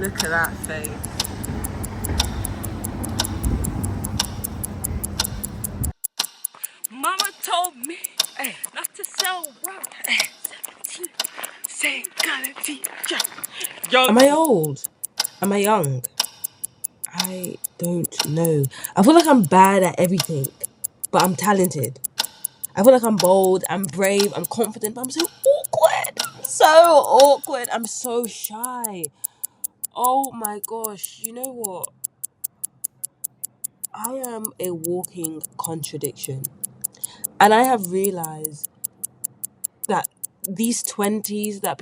Look at that face. Mama told me not to sell well. 17, say gonna teach ya. Am I old? Am I young? I don't know. I feel like I'm bad at everything, but I'm talented. I feel like I'm bold, I'm brave, I'm confident, but I'm so awkward. I'm so shy. Oh my gosh, you know what? I am a walking contradiction. And I have realized that these 20s that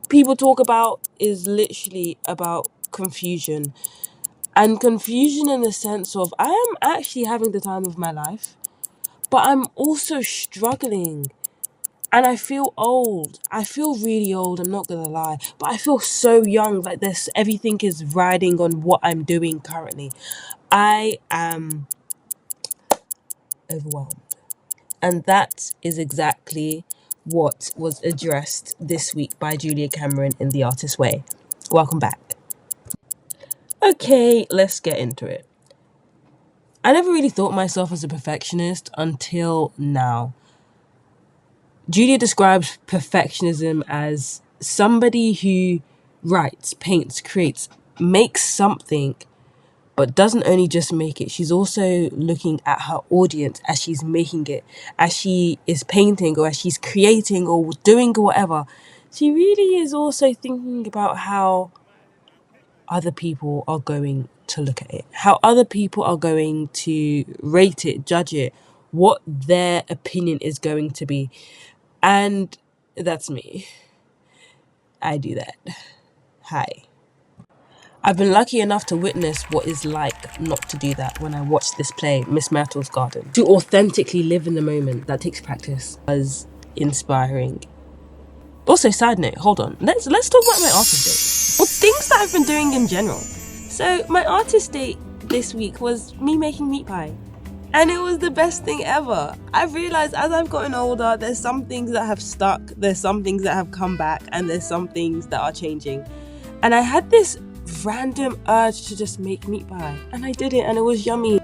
people talk about is literally about confusion. And confusion in the sense of I am actually having the time of my life, but I'm also struggling. And I feel old. I feel really old, I'm not gonna lie. But I feel so young, like everything is riding on what I'm doing currently. I am overwhelmed. And that is exactly what was addressed this week by Julia Cameron in The Artist's Way. Welcome back. Okay, let's get into it. I never really thought myself as a perfectionist until now. Julia describes perfectionism as somebody who writes, paints, creates, makes something, but doesn't only just make it. She's also looking at her audience as she's making it, as she is painting or as she's creating or doing whatever. She really is also thinking about how other people are going to look at it, how other people are going to rate it, judge it, what their opinion is going to be. And that's me. I do that. Hi. I've been lucky enough to witness what it's like not to do that when I watched this play, Miss Myrtle's Garden. To authentically live in the moment, that takes practice. Was inspiring. Also, side note, hold on. Let's talk about my artist date. Or things that I've been doing in general. So my artist date this week was me making meat pie. And it was the best thing ever. I've realised as I've gotten older, there's some things that have stuck, there's some things that have come back, and there's some things that are changing. And I had this random urge to just make meat pie. And I did it, and it was yummy.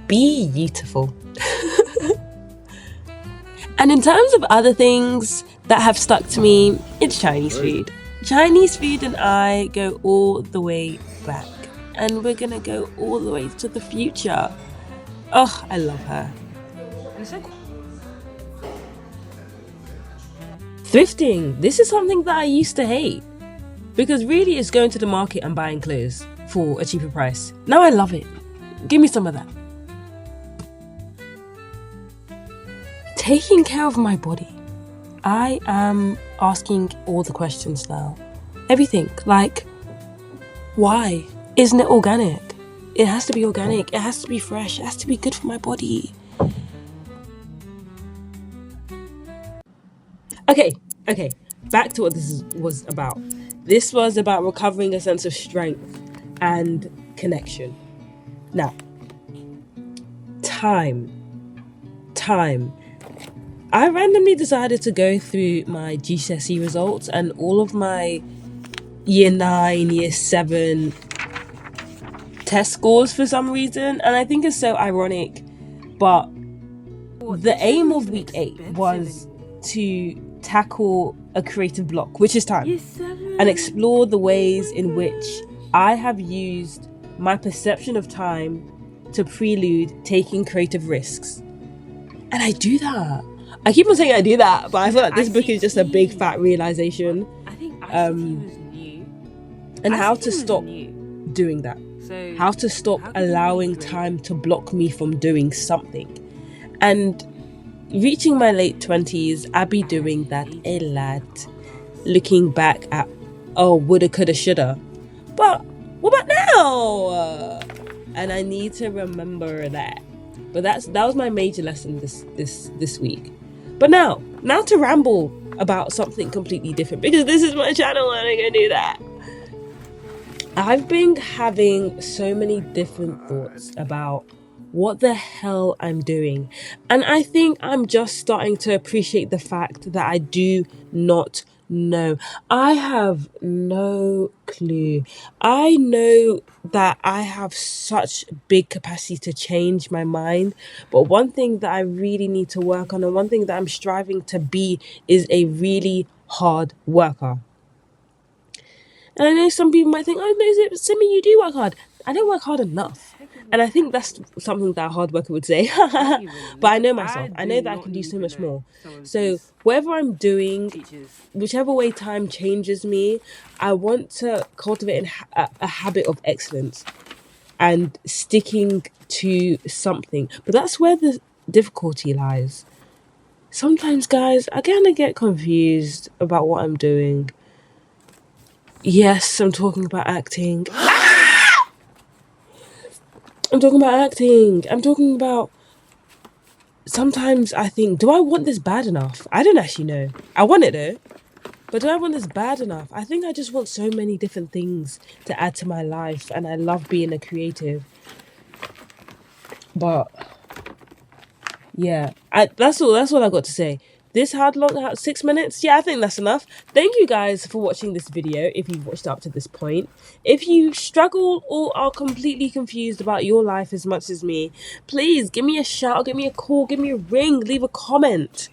Beautiful. And in terms of other things that have stuck to me, it's Chinese food. Chinese food and I go all the way back. And we're gonna go all the way to the future. Oh, I love her. Thrifting. This is something that I used to hate. Because really it's going to the market and buying clothes for a cheaper price. Now I love it. Give me some of that. Taking care of my body. I am asking all the questions now. Everything. Like, why isn't it organic? It has to be organic. It has to be fresh. It has to be good for my body. Okay. Back to what this was about. This was about recovering a sense of strength and connection. Now, time. I randomly decided to go through my GCSE results and all of my year 9, year 7 test scores for some reason. And I think it's so ironic. But the aim of week 8 was to tackle a creative block, which is time, and explore the ways in which I have used my perception of time to prelude taking creative risks. And I do that. I keep on saying I do that, but I feel like this book is just a big fat realization. And how to stop doing that. How to stop allowing time to block me from doing something. And reaching my late 20s, I be doing that a lot. Looking back at, woulda, coulda, shoulda. But what about now? And I need to remember that. But that was my major lesson this week. But now to ramble about something completely different, because this is my channel and I'm gonna do that. I've been having so many different thoughts about what the hell I'm doing. And I think I'm just starting to appreciate the fact that I do not know. I have no clue. I know that I have such big capacity to change my mind, but one thing that I really need to work on, and one thing that I'm striving to be, is a really hard worker. And I know some people might think, oh no, Simi, you do work hard. I don't work hard enough. And I think that's something that a hard worker would say. But I know myself. I know that I can do so much more. So whatever I'm doing, whichever way time changes me, I want to cultivate a habit of excellence and sticking to something. But that's where the difficulty lies. Sometimes, guys, I kind of get confused about what I'm doing. Yes, I'm talking about acting. I'm talking about acting. I'm talking about... Sometimes I think, do I want this bad enough? I don't actually know. I want it though. But do I want this bad enough? I think I just want so many different things to add to my life. And I love being a creative. But yeah, that's all I got to say. This had long, 6 minutes? Yeah, I think that's enough. Thank you guys for watching this video, if you've watched up to this point. If you struggle or are completely confused about your life as much as me, please give me a shout, give me a call, give me a ring, leave a comment.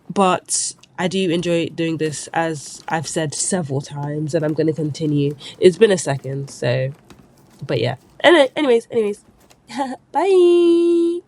But I do enjoy doing this, as I've said several times, and I'm going to continue. It's been a second, so... But yeah. Anyways. Bye!